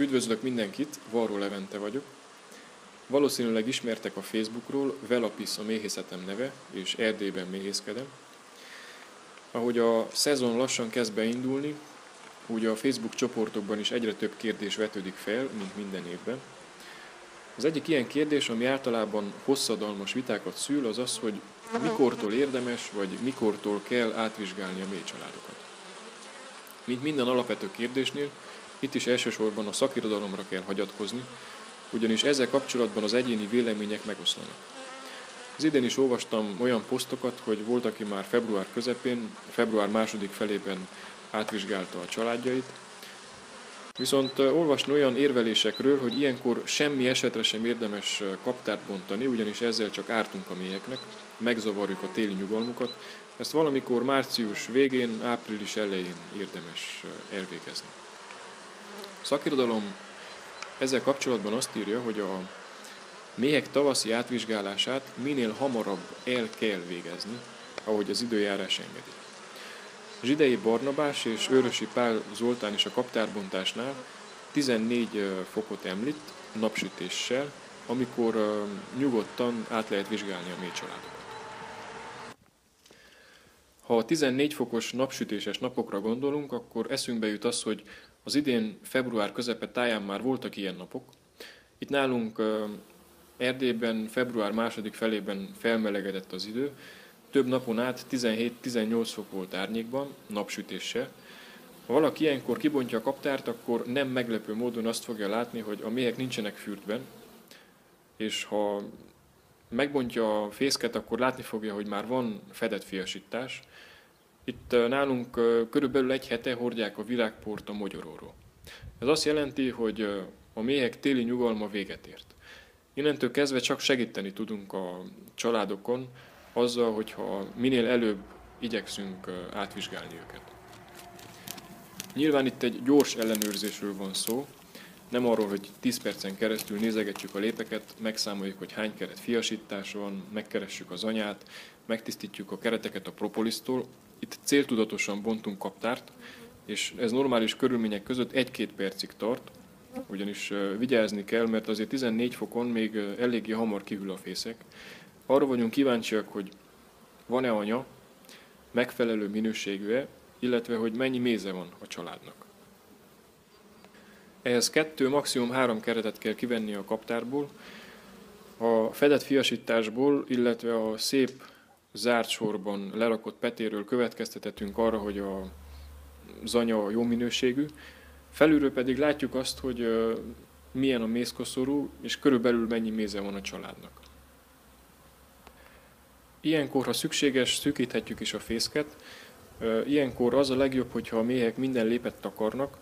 Üdvözlök mindenkit, Varró Levente vagyok. Valószínűleg ismertek a Facebookról, Velapis a méhészetem neve, és Erdélyben méhészkedem. Ahogy a szezon lassan kezd beindulni, úgy a Facebook csoportokban is egyre több kérdés vetődik fel, mint minden évben. Az egyik ilyen kérdés, ami általában hosszadalmas vitákat szül, az az, hogy mikortól érdemes, vagy mikortól kell átvizsgálni a méhcsaládokat. Mint minden alapvető kérdésnél, itt is elsősorban a szakirodalomra kell hagyatkozni, ugyanis ezzel kapcsolatban az egyéni vélemények megoszlanak. Az idén is olvastam olyan posztokat, hogy volt, aki már február közepén, február második felében átvizsgálta a családjait. Viszont olvasni olyan érvelésekről, hogy ilyenkor semmi esetre sem érdemes kaptárt bontani, ugyanis ezzel csak ártunk a méheknek, megzavarjuk a téli nyugalmukat. Ezt valamikor március végén, április elején érdemes elvégezni. A szakirodalom ezzel kapcsolatban azt írja, hogy a méhek tavaszi átvizsgálását minél hamarabb el kell végezni, ahogy az időjárás engedi. Zsidei Barnabás és Őrösi Pál Zoltán is a kaptárbontásnál 14 fokot említ napsütéssel, amikor nyugodtan át lehet vizsgálni a méhcsaládokat. Ha a 14 fokos napsütéses napokra gondolunk, akkor eszünkbe jut az, hogy az idén február közepe táján már voltak ilyen napok. Itt nálunk Erdélyben február második felében felmelegedett az idő, több napon át 17-18 fok volt árnyékban, napsütéssel. Ha valaki ilyenkor kibontja a kaptárt, akkor nem meglepő módon azt fogja látni, hogy a méhek nincsenek fürdben, és ha megbontja a fészket, akkor látni fogja, hogy már van fedett fiasítás. Itt nálunk körülbelül egy hete hordják a virágport a mogyoróról. Ez azt jelenti, hogy a méhek téli nyugalma véget ért. Innentől kezdve csak segíteni tudunk a családokon azzal, hogyha minél előbb igyekszünk átvizsgálni őket. Nyilván itt egy gyors ellenőrzésről van szó, nem arról, hogy 10 percen keresztül nézegetjük a lépeket, megszámoljuk, hogy hány keret fiasítás van, megkeressük az anyát, megtisztítjuk a kereteket a propolisztól. Itt céltudatosan bontunk kaptárt, és ez normális körülmények között 1-2 percig tart, ugyanis vigyázni kell, mert azért 14 fokon még eléggé hamar kihűl a fészek. Arra vagyunk kíváncsiak, hogy van-e anya, megfelelő minőségű-e, illetve hogy mennyi méze van a családnak. Ehhez 2, maximum 3 keretet kell kivenni a kaptárból. A fedett fiasításból, illetve a szép zárt sorban lerakott petéről következtethetünk arra, hogy az anya jó minőségű. Felülről pedig látjuk azt, hogy milyen a mézkoszorú, és körülbelül mennyi méze van a családnak. Ilyenkor, ha szükséges, szűkíthetjük is a fészket. Ilyenkor az a legjobb, hogyha a méhek minden lépet takarnak,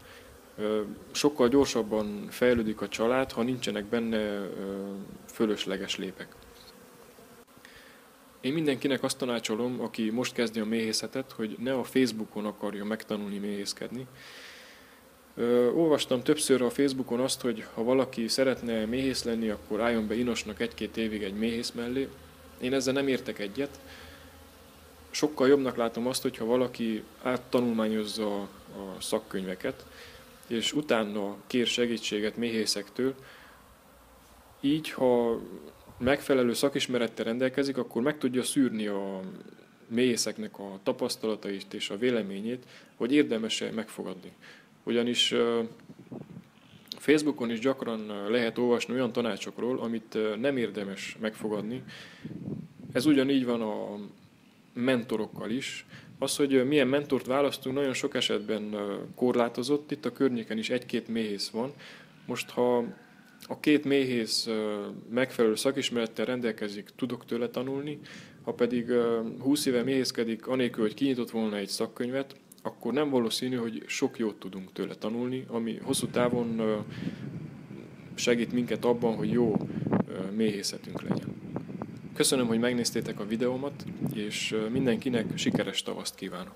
sokkal gyorsabban fejlődik a család, ha nincsenek benne fölösleges lépek. Én mindenkinek azt tanácsolom, aki most kezdi a méhészetet, hogy ne a Facebookon akarja megtanulni méhészkedni. Olvastam többször a Facebookon azt, hogy ha valaki szeretne méhész lenni, akkor álljon be inosnak 1-2 évig egy méhész mellé. Én ezzel nem értek egyet. Sokkal jobbnak látom azt, hogyha valaki áttanulmányozza a szakkönyveket, és utána kér segítséget méhészektől. Így, ha megfelelő szakismerettel rendelkezik, akkor meg tudja szűrni a méhészeknek a tapasztalatait és a véleményét, hogy érdemes-e megfogadni. Ugyanis Facebookon is gyakran lehet olvasni olyan tanácsokról, amit nem érdemes megfogadni. Ez ugyanígy van a mentorokkal is. Az, hogy milyen mentort választunk, nagyon sok esetben korlátozott. Itt a környéken is 1-2 méhész van. Most, ha a 2 méhész megfelelő szakismerettel rendelkezik, tudok tőle tanulni, ha pedig 20 éve méhészkedik, anélkül, hogy kinyitott volna egy szakkönyvet, akkor nem valószínű, hogy sok jót tudunk tőle tanulni, ami hosszú távon segít minket abban, hogy jó méhészetünk legyen. Köszönöm, hogy megnéztétek a videómat, és mindenkinek sikeres tavaszt kívánok!